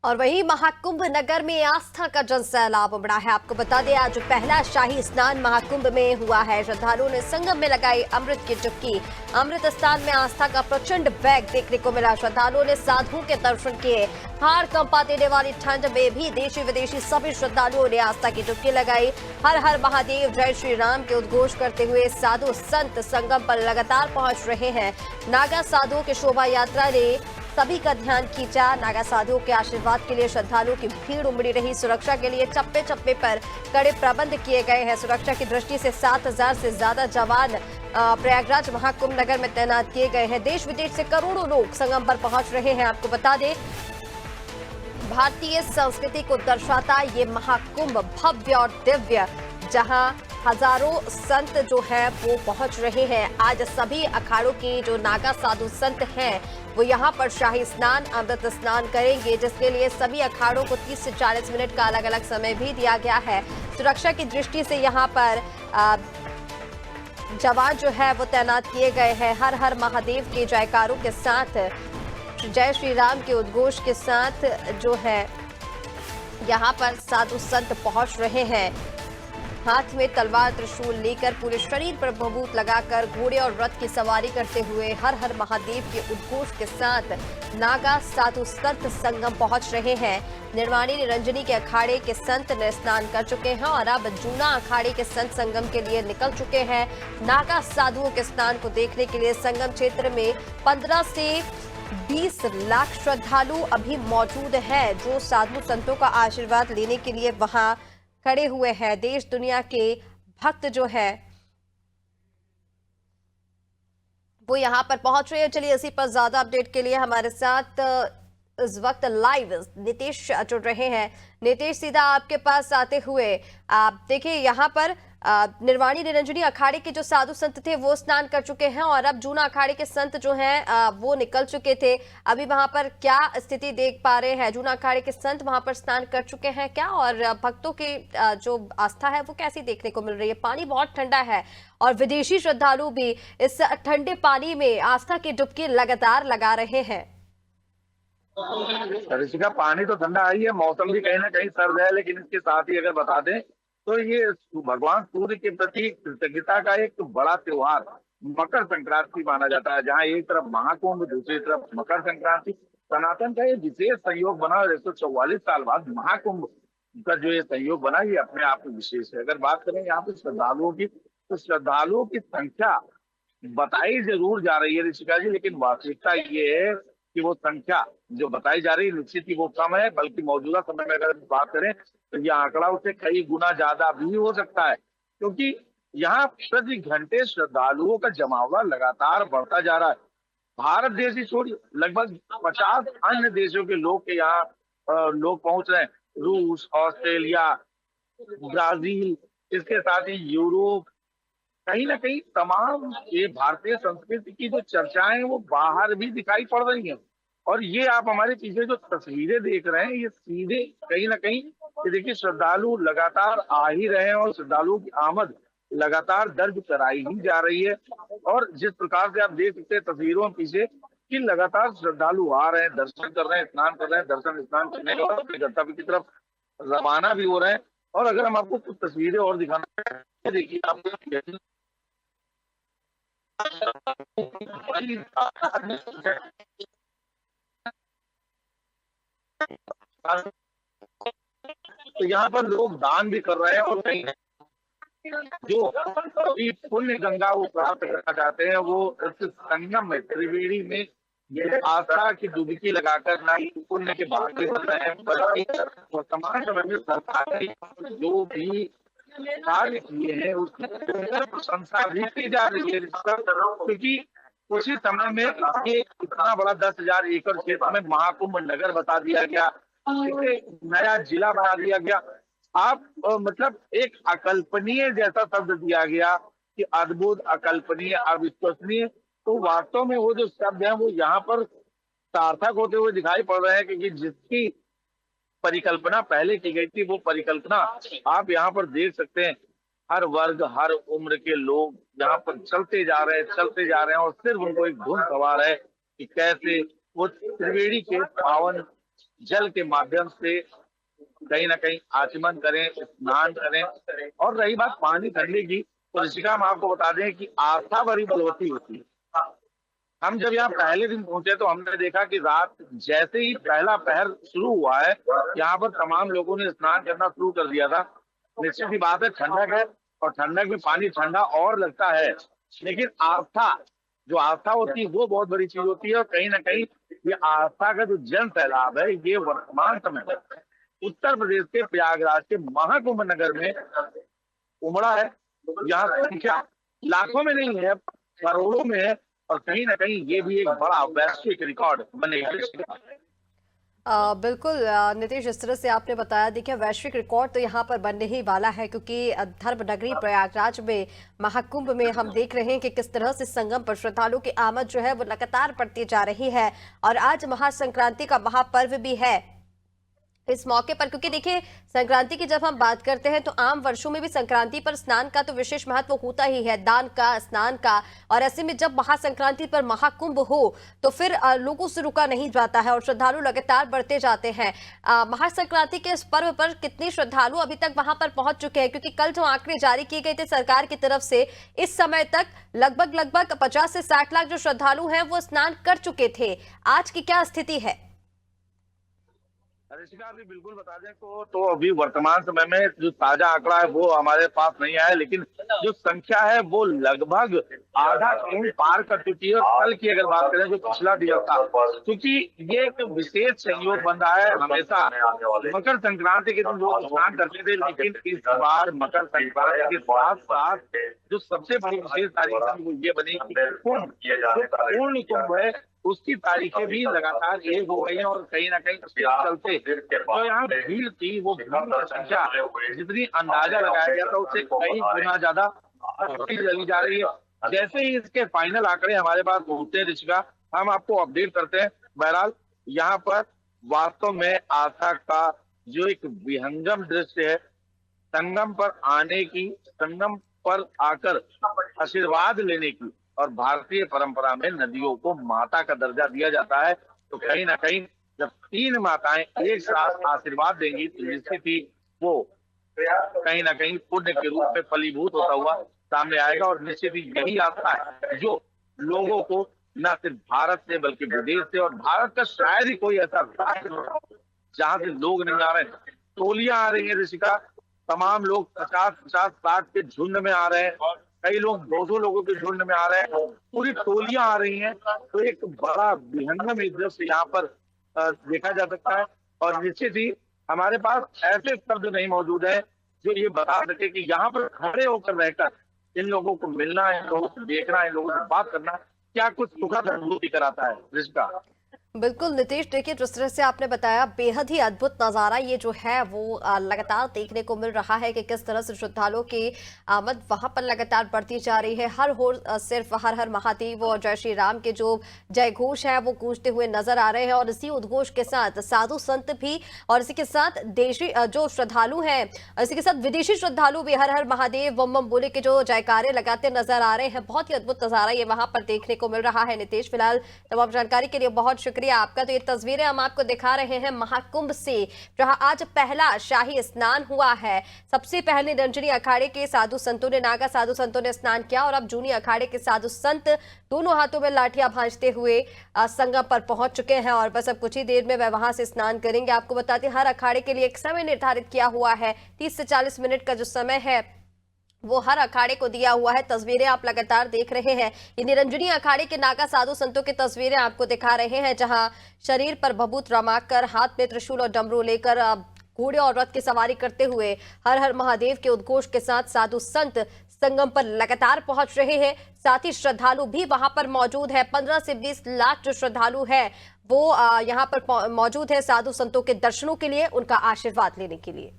और वहीं महाकुंभ नगर में आस्था का जन सैलाब उमड़ा है। आपको बता दें, आज पहला शाही स्नान महाकुंभ में हुआ है। श्रद्धालुओं ने संगम में लगाई अमृत की डुबकी। अमृत स्नान में आस्था का प्रचंड वेग देखने को मिला। श्रद्धालुओं ने साधुओं के दर्शन किए। हाड़ कंपा देने वाली ठंड में भी देशी विदेशी सभी श्रद्धालुओं ने आस्था की डुबकी लगाई। हर हर महादेव, जय श्री राम के उद्घोष करते हुए साधु संत संगम पर लगातार पहुंच रहे हैं। नागा साधुओं की शोभा यात्रा ने सभी का ध्यान खींचा। नागा साधुओं के आशीर्वाद के लिए श्रद्धालुओं की भीड़ उमड़ी रही। सुरक्षा के लिए चप्पे चप्पे पर कड़े प्रबंध किए गए हैं। सुरक्षा की दृष्टि से 7,000 से ज्यादा जवान प्रयागराज महाकुंभ नगर में तैनात किए गए हैं। देश विदेश से करोड़ों लोग संगम पर पहुंच रहे हैं। आपको बता दें, भारतीय संस्कृति को दर्शाता ये महाकुंभ भव्य और दिव्य, जहां हजारों संत जो है वो पहुंच रहे हैं। आज सभी अखाड़ों के जो नागा साधु संत हैं वो यहां पर शाही स्नान, अमृत स्नान करेंगे, जिसके लिए सभी अखाड़ों को 30 से 40 मिनट का अलग अलग समय भी दिया गया है। सुरक्षा की दृष्टि से यहां पर जवान जो है वो तैनात किए गए हैं। हर हर महादेव के जयकारों के साथ, जय श्री राम के उद्घोष के साथ जो है यहाँ पर साधु संत पहुंच रहे हैं। हाथ में तलवार त्रिशूल लेकर पूरे शरीर पर भभूत लगाकर घोड़े और रथ की सवारी करते हुए हर हर महादेव के उद्घोष के साथ नागा साधु संत संगम पहुंच रहे हैं। निर्वाणी निरंजनी के अखाड़े के संत ने स्नान कर चुके हैं और अब जूना अखाड़े के संत संगम के लिए निकल चुके हैं। नागा साधुओं के स्नान को देखने के लिए संगम क्षेत्र में 15 से 20 लाख श्रद्धालु अभी मौजूद हैं, जो साधु संतों का आशीर्वाद लेने के लिए वहां खड़े हुए हैं। देश दुनिया के भक्त जो है वो यहां पर पहुंच रहे हैं। चलिए, इसी पर ज्यादा अपडेट के लिए हमारे साथ इस वक्त लाइव नितेश जुड़ रहे हैं। नितेश, सीधा आपके पास आते हुए आप देखिए, यहाँ पर निर्वाणी निरंजनी अखाड़े के जो साधु संत थे वो स्नान कर चुके हैं और अब जूना अखाड़े के संत जो हैं वो निकल चुके थे। अभी वहां पर क्या स्थिति देख पा रहे हैं? जूना अखाड़े के संत वहां पर स्नान कर चुके हैं क्या, और भक्तों की जो आस्था है वो कैसी देखने को मिल रही है? पानी बहुत ठंडा है और विदेशी श्रद्धालु भी इस ठंडे पानी में आस्था की डुबकी लगातार लगा रहे हैं। ऋषिका, पानी तो ठंडा आई है, मौसम भी कहीं ना कहीं सर्द है, लेकिन इसके साथ ही अगर बता दें तो ये भगवान सूर्य के प्रति कृतज्ञता का एक बड़ा त्योहार मकर संक्रांति माना जाता है, जहाँ एक तरफ महाकुंभ, दूसरी तरफ मकर संक्रांति। सनातन का ये विशेष संयोग बना और 144 साल बाद महाकुंभ का जो ये संयोग बना, ये अपने आप में विशेष है। अगर बात करें यहाँ पे श्रद्धालुओं की, तो श्रद्धालुओं की संख्या बताई जरूर जा रही है ऋषिका जी, लेकिन वास्तविकता ये है कि वो संख्या जो बताई जा रही है निश्चित ही वो कम है, बल्कि मौजूदा समय में अगर बात करें तो यह आंकड़ा उससे कई गुना ज्यादा भी हो सकता है, क्योंकि यहाँ प्रति घंटे श्रद्धालुओं का जमावड़ा लगातार बढ़ता जा रहा है। भारत देश ही छोड़िए, लगभग 50 अन्य देशों के लोग के यहाँ लोग पहुंच रहे हैं। रूस, ऑस्ट्रेलिया, ब्राजील, इसके साथ ही यूरोप, कहीं ना कहीं तमाम ये भारतीय संस्कृति की जो चर्चाएं वो बाहर भी दिखाई पड़ रही हैं। और ये आप हमारे पीछे जो तस्वीरें देख रहे हैं, ये सीधे कहीं ना कहीं ये देखिए, श्रद्धालु लगातार आ ही रहे हैं और श्रद्धालुओं की आमद लगातार दर्ज कराई ही जा रही है। और जिस प्रकार से आप देख सकते हैं तस्वीरों में पीछे कि लगातार श्रद्धालु आ रहे हैं, दर्शन कर रहे हैं, स्नान कर रहे हैं, दर्शन स्नान करने के बाद अपने गंतव्य की तरफ रवाना भी हो रहे हैं। और अगर हम आपको कुछ तस्वीरें और दिखाना है, देखिए आप तो यहाँ पर लोग दान भी कर रहे हैं और कहीं जो पुण्य गंगा वो प्राप्त करना चाहते हैं, वो इस संगम में, त्रिवेणी में ये आस्था की डुबकी लगाकर ना ही पुण्य के भाग्य बन रहे हैं, बल्कि वर्तमान समय में सरकार ने जो भी कार्य किए हैं उसकी प्रशंसा भी की जा रही है, क्योंकि कुछ ही समय में ये इतना बड़ा 10,000 एकड़ क्षेत्र में महाकुंभ नगर बता दिया गया, इसे नया जिला बना दिया गया। आप मतलब एक अकल्पनीय जैसा शब्द दिया गया कि अद्भुत, अकल्पनीय, अविश्वसनीय। तो वास्तव में वो जो शब्द है वो यहाँ पर सार्थक होते हुए दिखाई पड़ रहे हैं, क्योंकि जिसकी परिकल्पना पहले की गई थी वो परिकल्पना आप यहाँ पर देख सकते हैं। हर वर्ग, हर उम्र के लोग यहाँ पर चलते जा रहे हैं, चलते जा रहे हैं, और सिर्फ उनको एक धुन सवार है कि कैसे वो त्रिवेणी के पावन जल के माध्यम से कहीं ना कहीं आचमन करें, स्नान करें। और रही बात पानी ठंडे की, तो ऋषिका हम आपको बता दें कि आस्था बड़ी बलवती होती है। हम जब यहाँ पहले दिन पहुंचे तो हमने देखा कि रात जैसे ही पहला पहर शुरू हुआ है, यहाँ पर तमाम लोगों ने स्नान करना शुरू कर दिया था। निश्चित ही बात है, ठंडक है और ठंडक में पानी ठंडा और लगता है, लेकिन आस्था, जो आस्था होती है वो बहुत बड़ी चीज होती है। और कहीं ना कहीं ये आस्था का जो जन सैलाब है, ये वर्तमान समय में उत्तर प्रदेश के प्रयागराज के महाकुंभ नगर में उमड़ा है। यहाँ संख्या लाखों में नहीं है, करोड़ों में है। और कहीं ना कहीं ये भी एक बड़ा वैश्विक रिकॉर्ड बनेगा। बिल्कुल नीतीश, जिस तरह से आपने बताया, देखिए वैश्विक रिकॉर्ड तो यहाँ पर बनने ही वाला है, क्योंकि धर्म नगरी प्रयागराज में महाकुंभ में हम देख रहे हैं कि किस तरह से संगम पर श्रद्धालुओं की आमद जो है वो लगातार बढ़ती जा रही है। और आज महासंक्रांति का महापर्व भी है इस मौके पर, क्योंकि देखिए संक्रांति की जब हम बात करते हैं तो आम वर्षों में भी संक्रांति पर स्नान का तो विशेष महत्व होता ही है, दान का, स्नान का। और ऐसे में जब महासंक्रांति पर महाकुंभ हो तो फिर लोगों से रुका नहीं जाता है और श्रद्धालु लगातार बढ़ते जाते हैं। महासंक्रांति के इस पर्व पर कितने श्रद्धालु अभी तक वहां पर पहुंच चुके हैं? क्योंकि कल जो आंकड़े जारी किए गए थे सरकार की तरफ से, इस समय तक लगभग 50 से 60 लाख जो श्रद्धालु हैं वो स्नान कर चुके थे। आज की क्या स्थिति है? ऋषिका अभी बिल्कुल बता दें तो अभी वर्तमान समय में जो ताजा आंकड़ा है वो हमारे पास नहीं आया, लेकिन जो संख्या है वो लगभग आधा करोड़ पार कर चुकी है। और कल की अगर बात करें जो पिछला दिवस था, क्योंकि ये एक विशेष संयोग बन रहा है, हमेशा मकर संक्रांति के दिन लोग स्नान करते थे, लेकिन इस बार मकर संक्रांति के साथ साथ जो सबसे बड़ी विशेष तारीख थी वो ये बनी कि पूर्ण कुंभ है, उसकी तारीखें भी लगातार एक हो गई है। और कहीं ना कहीं उसके चलते जो यहाँ भीड़ थी वो भीड़ की संख्या जितनी अंदाजा लगाया गया था उससे कई गुना ज्यादा चली जा रही है। जैसे ही इसके फाइनल आंकड़े हमारे पास पहुंचते हैं ऋषिका, हम आपको अपडेट करते हैं। बहरहाल यहाँ पर वास्तव में आस्था का जो एक विहंगम दृश्य है, संगम पर आने की, संगम पर आकर आशीर्वाद लेने की। और भारतीय परंपरा में नदियों को माता का दर्जा दिया जाता है, तो कहीं ना कहीं जब तीन माताएं एक साथ आशीर्वाद देंगी तो निश्चित ही वो कहीं ना कहीं पुण्य के रूप में फलीभूत होता हुआ सामने आएगा। और निश्चित ही यही आस्था है जो लोगों को न सिर्फ भारत से बल्कि विदेश से, और भारत का शायद ही कोई ऐसा राज्य जहां से लोग नहीं आ रहे, टोलियां आ रही है ऋषिका। तमाम लोग 50-50, 60 के झुंड में आ रहे हैं, कई लोग 200 लोगों के झुंड में आ रहे हैं, पूरी टोलियां आ रही हैं। तो एक बड़ा विहंगम दृश्य यहाँ पर देखा जा सकता है। और निश्चित ही हमारे पास ऐसे शब्द नहीं मौजूद है जो ये बता सके कि यहाँ पर खड़े होकर रहकर इन लोगों को मिलना, इन लोगों को देखना, इन लोगों से बात करना क्या कुछ सुखद अनुभूति कराता है ऋषिका। बिल्कुल नीतीश, देखिए जिस तरह से आपने बताया, बेहद ही अद्भुत नज़ारा ये जो है वो लगातार देखने को मिल रहा है कि किस तरह से श्रद्धालुओं की आमद वहां पर लगातार बढ़ती जा रही है। सिर्फ हर हर महादेव और जय श्री राम के जो जय घोष है वो गूंजते हुए नजर आ रहे हैं। और इसी उद्घोष के साथ साधु संत भी, और इसी के साथ देशी जो श्रद्धालु हैं, इसी के साथ विदेशी श्रद्धालु भी हर हर महादेव बम बम बोले के जो जयकारे लगाते नजर आ रहे हैं। बहुत ही अद्भुत नज़ारा ये वहां पर देखने को मिल रहा है। नीतीश, फिलहाल तमाम जानकारी के लिए बहुत शुक्रिया आपका। तो ये तस्वीरें हम आपको दिखा रहे हैं महाकुंभ से, जहां आज पहला शाही स्नान हुआ है। सबसे पहले निरंजनी अखाड़े के साधु संतों ने, नागा साधु संतों ने स्नान किया, और अब जूनी अखाड़े के साधु संत दोनों हाथों में लाठियां भांजते हुए संगम पर पहुंच चुके हैं। और बस अब कुछ ही देर में वह वहां से स्नान करेंगे। आपको बताते हैं हर अखाड़े के लिए एक समय निर्धारित किया हुआ है, 30 से 40 मिनट का जो समय है वो हर अखाड़े को दिया हुआ है। तस्वीरें आप लगातार देख रहे हैं, ये निरंजनी अखाड़े के नागा साधु संतों की तस्वीरें आपको दिखा रहे हैं, जहां शरीर पर भभूत रमाकर, हाथ में त्रिशूल और डमरू लेकर घोड़े और रथ की सवारी करते हुए हर हर महादेव के उद्घोष के साथ साधु संत संगम पर लगातार पहुंच रहे हैं। साथ ही श्रद्धालु भी वहां पर मौजूद है। 15 से 20 लाख जो श्रद्धालु है वो यहाँ पर मौजूद है साधु संतों के दर्शनों के लिए, उनका आशीर्वाद लेने के लिए।